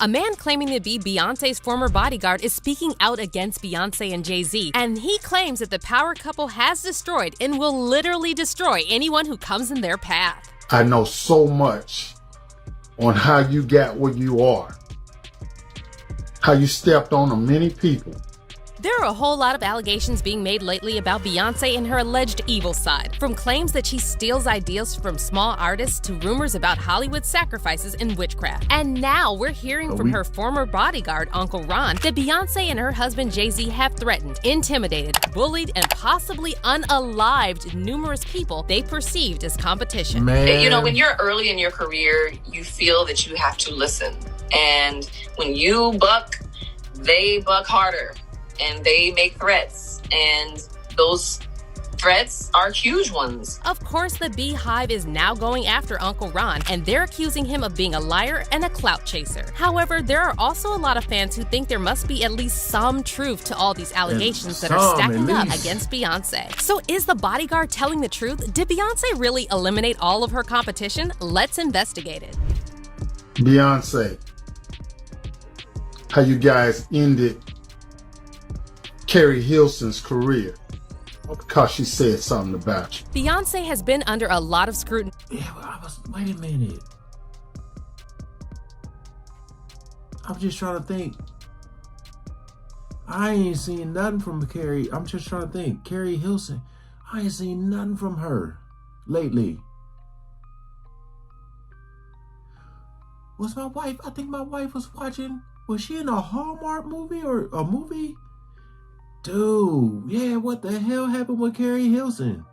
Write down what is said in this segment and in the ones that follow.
A man claiming to be Beyonce's former bodyguard is speaking out against Beyonce and Jay-Z, and he claims that the power couple has destroyed and will literally destroy anyone who comes in their path. I know so much on how you got where you are, how you stepped on many people. There are a whole lot of allegations being made lately about Beyonce and her alleged evil side, from claims that she steals ideas from small artists to rumors about Hollywood sacrifices and witchcraft. And now we're hearing from her former bodyguard, Uncle Ron, that Beyonce and her husband Jay-Z have threatened, intimidated, bullied, and possibly unalived numerous people they perceived as competition. Man. You know, when you're early in your career, you feel that you have to listen. And when you buck, they buck harder. And they make threats, and those threats are huge ones. Of course, the Beehive is now going after Uncle Ron, and they're accusing him of being a liar and a clout chaser. However, there are also a lot of fans who think there must be at least some truth to all these allegations that are stacking up against Beyonce. So is the bodyguard telling the truth? Did Beyonce really eliminate all of her competition? Let's investigate it. Beyonce, how you guys ended Carrie Hilson's career because she said something about you. Beyonce has been under a lot of scrutiny. Wait a minute. I'm just trying to think. I ain't seen nothing from Carrie. I'm just trying to think. Carrie Hilson. I ain't seen nothing from her lately. Was my wife? I think my wife was watching. Was she in a Hallmark movie or a movie? Dude, yeah, what the hell happened with Carrie Hilson?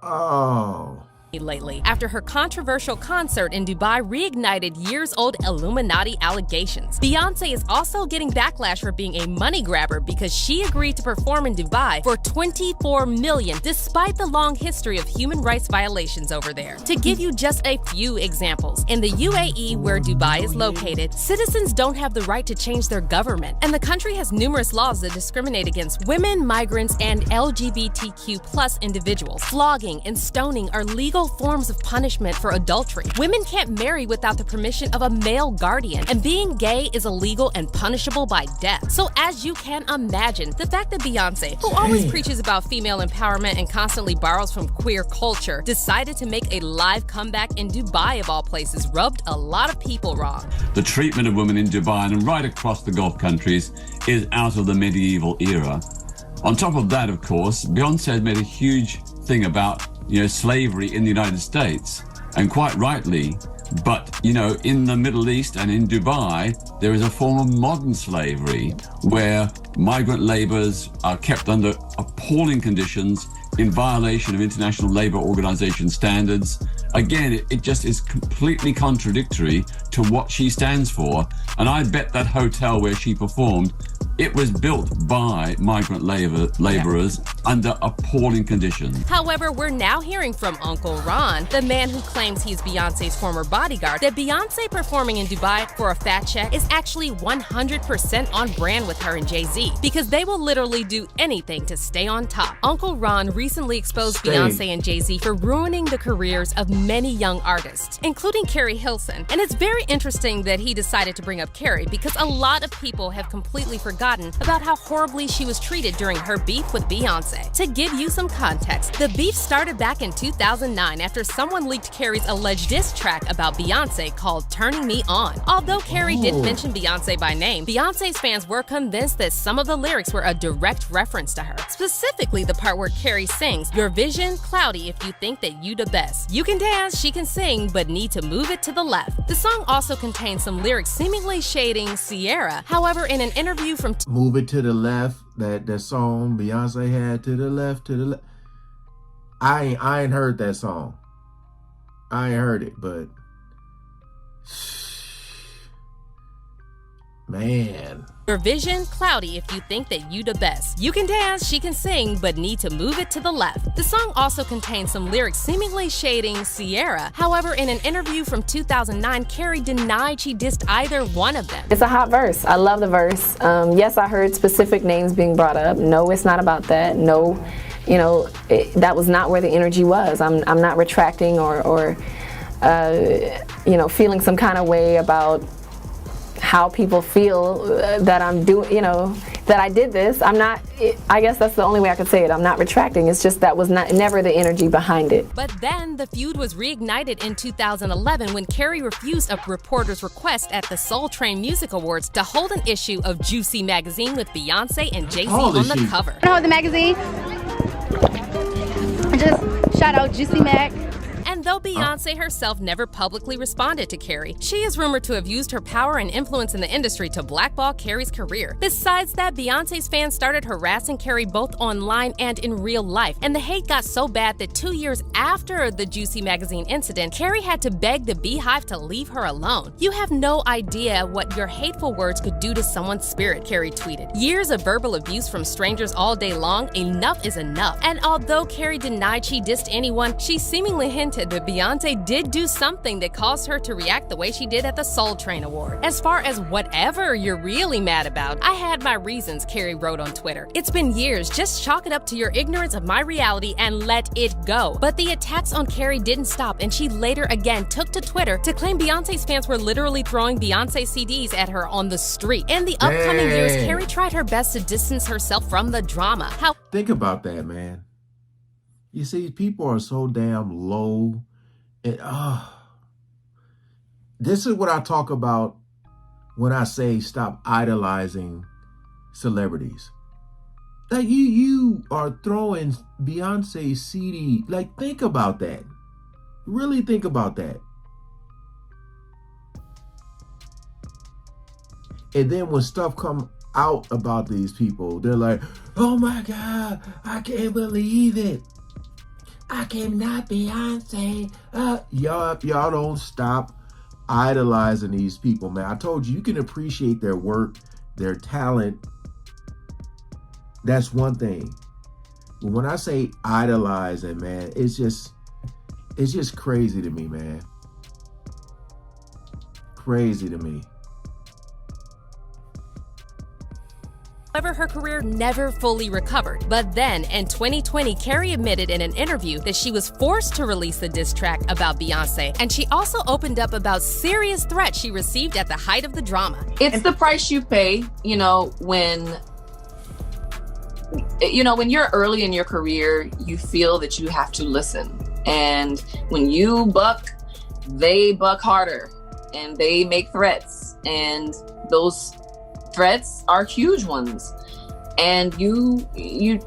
Oh. Lately, after her controversial concert in Dubai reignited years-old Illuminati allegations. Beyonce is also getting backlash for being a money grabber because she agreed to perform in Dubai for $24 million, despite the long history of human rights violations over there. To give you just a few examples, in the UAE, where Dubai is located, citizens don't have the right to change their government, and the country has numerous laws that discriminate against women, migrants, and LGBTQ+ individuals. Flogging and stoning are legal forms of punishment for adultery. Women can't marry without the permission of a male guardian, and being gay is illegal and punishable by death. So as you can imagine, the fact that Beyonce, who always preaches about female empowerment and constantly borrows from queer culture, decided to make a live comeback in Dubai of all places rubbed a lot of people wrong. The treatment of women in Dubai and right across the Gulf countries is out of the medieval era. On top of that, of course, Beyonce has made a huge thing about slavery in the United States, and quite rightly. But, in the Middle East and in Dubai, there is a form of modern slavery where migrant laborers are kept under appalling conditions in violation of International Labour Organization standards. Again, it just is completely contradictory to what she stands for. And I bet that hotel where she performed, it was built by migrant laborers under appalling conditions. However, we're now hearing from Uncle Ron, the man who claims he's Beyonce's former bodyguard, that Beyonce performing in Dubai for a fat check is actually 100% on brand with her and Jay-Z, because they will literally do anything to stay on top. Uncle Ron recently exposed Beyonce and Jay-Z for ruining the careers of many young artists, including Carrie Hilson. And it's very interesting that he decided to bring up Carrie, because a lot of people have completely forgotten about how horribly she was treated during her beef with Beyonce. To give you some context, the beef started back in 2009 after someone leaked Carrie's alleged diss track about Beyonce called Turning Me On. Although Carrie didn't mention Beyonce by name, Beyonce's fans were convinced that some of the lyrics were a direct reference to her. Specifically the part where Carrie sings, "Your vision cloudy if you think that you the best. You can dance, she can sing, but need to move it to the left." The song also contains some lyrics seemingly shading Sierra. However, in an interview from Move It to the Left, that song Beyonce had, to the left, to the left. I ain't heard that song. I ain't heard it, but man. "Your vision cloudy if you think that you the best. You can dance, she can sing, but need to move it to the left." The song also contains some lyrics seemingly shading Sierra. However, in an interview from 2009, Carrie denied she dissed either one of them. It's a hot verse. I love the verse. Yes, I heard specific names being brought up. No, it's not about that. No, that was not where the energy was. I'm not retracting or you know, feeling some kind of way about how people feel that I'm doing, you know, that I did this. I'm not, I guess that's the only way I could say it. I'm not retracting. It's just that was never the energy behind it. But then the feud was reignited in 2011 when Carrie refused a reporter's request at the Soul Train Music Awards to hold an issue of Juicy magazine with Beyonce and Jay-Z on the cover. The magazine. Just shout out Juicy Mag. And though Beyonce herself never publicly responded to Carrie, she is rumored to have used her power and influence in the industry to blackball Carrie's career. Besides that, Beyonce's fans started harassing Carrie both online and in real life, and the hate got so bad that 2 years after the Juicy magazine incident, Carrie had to beg the Beehive to leave her alone. "You have no idea what your hateful words could do to someone's spirit," Carrie tweeted. Years of verbal abuse from strangers all day long, enough is enough. And although Carrie denied she dissed anyone, she seemingly hinted that Beyonce did do something that caused her to react the way she did at the Soul Train Award. As far as whatever you're really mad about, I had my reasons, Carrie wrote on Twitter. "It's been years, just chalk it up to your ignorance of my reality and let it go." But the attacks on Carrie didn't stop, and she later again took to Twitter to claim Beyonce's fans were literally throwing Beyonce CDs at her on the street. In the upcoming years, Carrie tried her best to distance herself from the drama. Think about that, man. You see, people are so damn low. And this is what I talk about when I say stop idolizing celebrities. Like you are throwing Beyonce's CD. Like, think about that. Really think about that. And then when stuff come out about these people, they're like, "Oh my God, I can't believe it. I cannot Beyonce." Y'all don't stop idolizing these people, man. I told you, you can appreciate their work, their talent. That's one thing. But when I say idolizing, man, it's just crazy to me, man. Crazy to me. However, her career never fully recovered. But then, in 2020, Carrie admitted in an interview that she was forced to release the diss track about Beyonce, and she also opened up about serious threats she received at the height of the drama. It's the price you pay, when you're early in your career, you feel that you have to listen. And when you buck, they buck harder, and they make threats, and those threats are huge ones, and you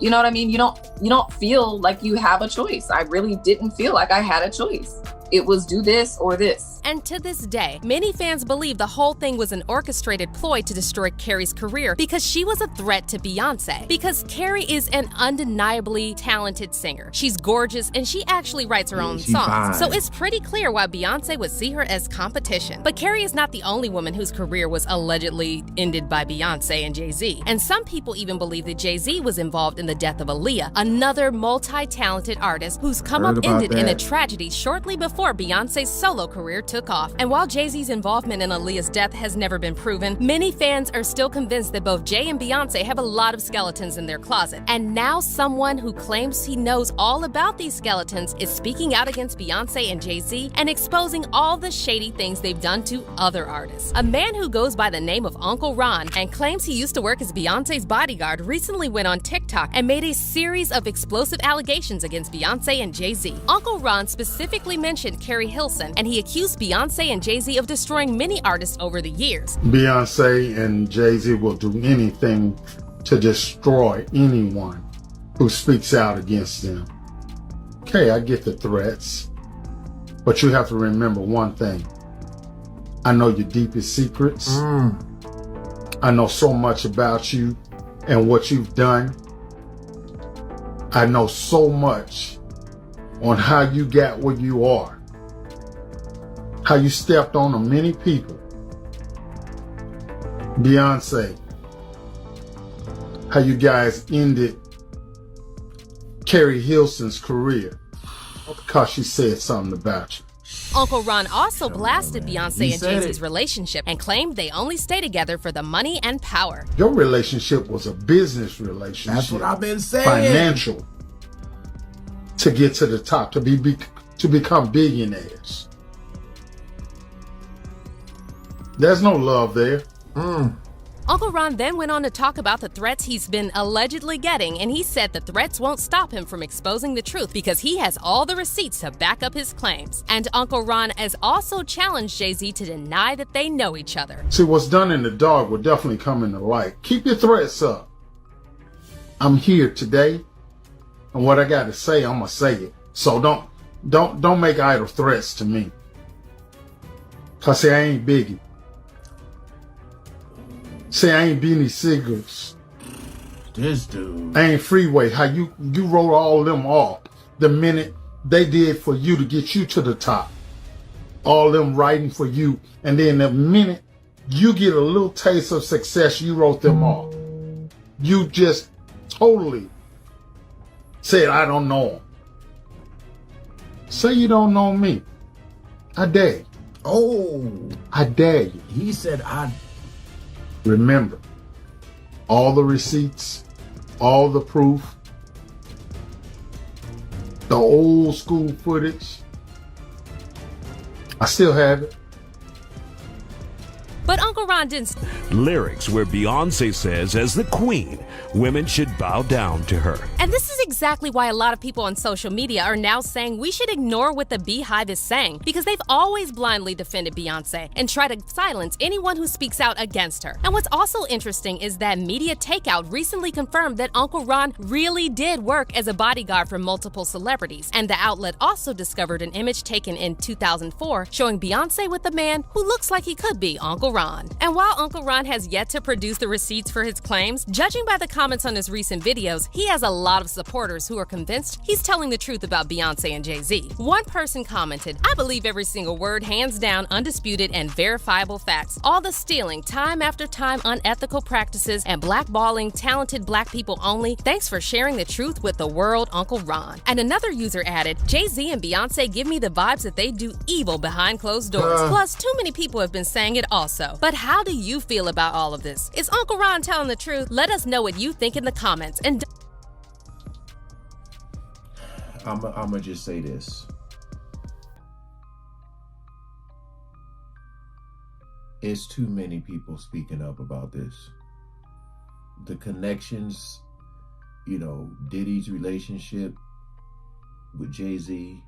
know what I mean? You don't feel like you have a choice. I really didn't feel like I had a choice. It was do this or this. And to this day, many fans believe the whole thing was an orchestrated ploy to destroy Carrie's career because she was a threat to Beyonce. Because Carrie is an undeniably talented singer. She's gorgeous, and she actually writes her own songs. Fine. So it's pretty clear why Beyonce would see her as competition. But Carrie is not the only woman whose career was allegedly ended by Beyonce and Jay-Z. And some people even believe that Jay-Z was involved in the death of Aaliyah, another multi-talented artist whose come up ended in a tragedy shortly before Beyonce's solo career took off. And while Jay-Z's involvement in Aaliyah's death has never been proven, many fans are still convinced that both Jay and Beyonce have a lot of skeletons in their closet. And now someone who claims he knows all about these skeletons is speaking out against Beyonce and Jay-Z and exposing all the shady things they've done to other artists. A man who goes by the name of Uncle Ron and claims he used to work as Beyonce's bodyguard recently went on TikTok and made a series of explosive allegations against Beyonce and Jay-Z. Uncle Ron specifically mentioned Carrie Hilson, and he accused Beyonce and Jay-Z of destroying many artists over the years. Beyonce and Jay-Z will do anything to destroy anyone who speaks out against them. Okay, I get the threats, but you have to remember one thing. I know your deepest secrets. I know so much about you and what you've done. I know so much on how you got where you are. How you stepped on many people. Beyonce, how you guys ended Carrie Hilson's career because she said something about you. Uncle Ron also blasted Beyonce and Jay-Z's relationship and claimed they only stay together for the money and power. Your relationship was a business relationship. That's what I've been saying. Financial. To get to the top, to become billionaires. There's no love there. Uncle Ron then went on to talk about the threats he's been allegedly getting, and he said the threats won't stop him from exposing the truth because he has all the receipts to back up his claims. And Uncle Ron has also challenged Jay-Z to deny that they know each other. See, what's done in the dark will definitely come in the light. Keep your threats up. I'm here today, and what I got to say, I'm gonna say it. So don't make idle threats to me. Cause see, I ain't Biggie. See, I ain't Beanie Siegels. This dude. I ain't Freeway. How you wrote all them off the minute they did for you to get you to the top. All them writing for you. And then the minute you get a little taste of success, you wrote them off. You just totally said, I don't know him. Say you don't know me. I dare you. Oh. I dare you. He said, Remember, all the receipts, all the proof, the old school footage, I still have it. But Uncle Ron didn't. Lyrics where Beyonce says, as the queen, women should bow down to her. And this is exactly why a lot of people on social media are now saying we should ignore what the Beehive is saying, because they've always blindly defended Beyonce and try to silence anyone who speaks out against her. And what's also interesting is that Media Takeout recently confirmed that Uncle Ron really did work as a bodyguard for multiple celebrities. And the outlet also discovered an image taken in 2004 showing Beyonce with a man who looks like he could be Uncle Ron. And while Uncle Ron has yet to produce the receipts for his claims, judging by the comments on his recent videos, he has a lot of supporters who are convinced he's telling the truth about Beyonce and Jay-Z. One person commented, I believe every single word, hands down, undisputed and verifiable facts. All the stealing, time after time, unethical practices, and blackballing talented black people only. Thanks for sharing the truth with the world, Uncle Ron. And another user added, Jay-Z and Beyonce give me the vibes that they do evil behind closed doors. Plus, too many people have been saying it also. But how do you feel about all of this? Is Uncle Ron telling the truth? Let us know what you think in the comments. And I'm gonna just say this. It's too many people speaking up about this. The connections, Diddy's relationship with Jay-Z,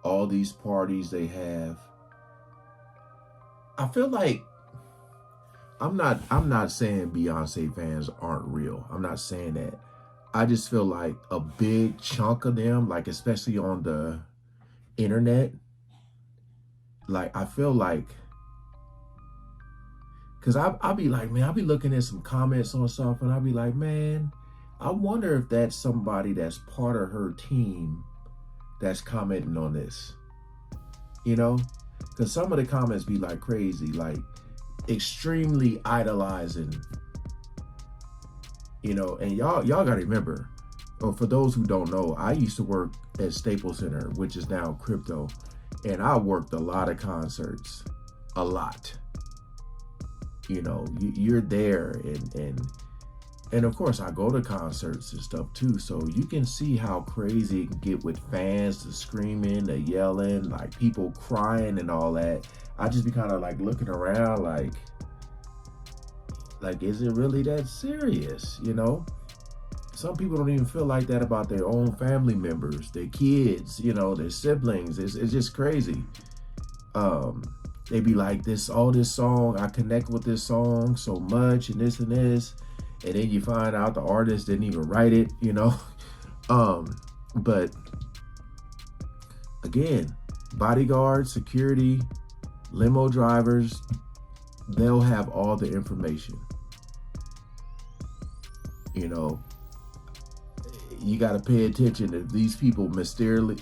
all these parties they have. I feel like I'm not saying Beyonce fans aren't real. I'm not saying that. I just feel like a big chunk of them, like especially on the internet, like I feel like, cause I'll be like, man, I'll be looking at some comments on stuff and I'll be like, man, I wonder if that's somebody that's part of her team that's commenting on this, Cause some of the comments be like crazy, like extremely idolizing, and y'all gotta remember, or for those who don't know, I used to work at Staples Center, which is now Crypto, and I worked a lot of concerts, a lot. You're there, and of course I go to concerts and stuff too, so you can see how crazy it can get with fans, the screaming, the yelling, like people crying and all that. I just be kind of like looking around like is it really that serious? Some people don't even feel like that about their own family members, their kids, their siblings. It's just crazy. They be like, this song, I connect with this song so much and this, and then you find out the artist didn't even write it, but again, bodyguard, security, limo drivers, they'll have all the information. You got to pay attention. If these people mysteriously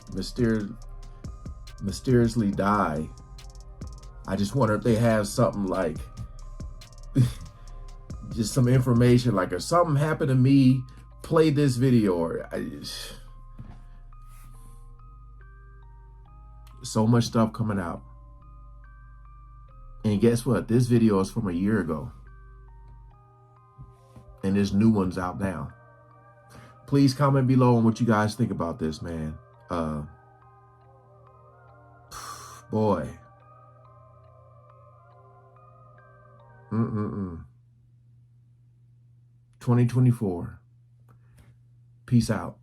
die, I just wonder if they have something like just some information, like if something happened to me, play this video, or so much stuff coming out. And guess what? This video is from a year ago. And there's new ones out now. Please comment below on what you guys think about this, man. Boy. 2024. Peace out.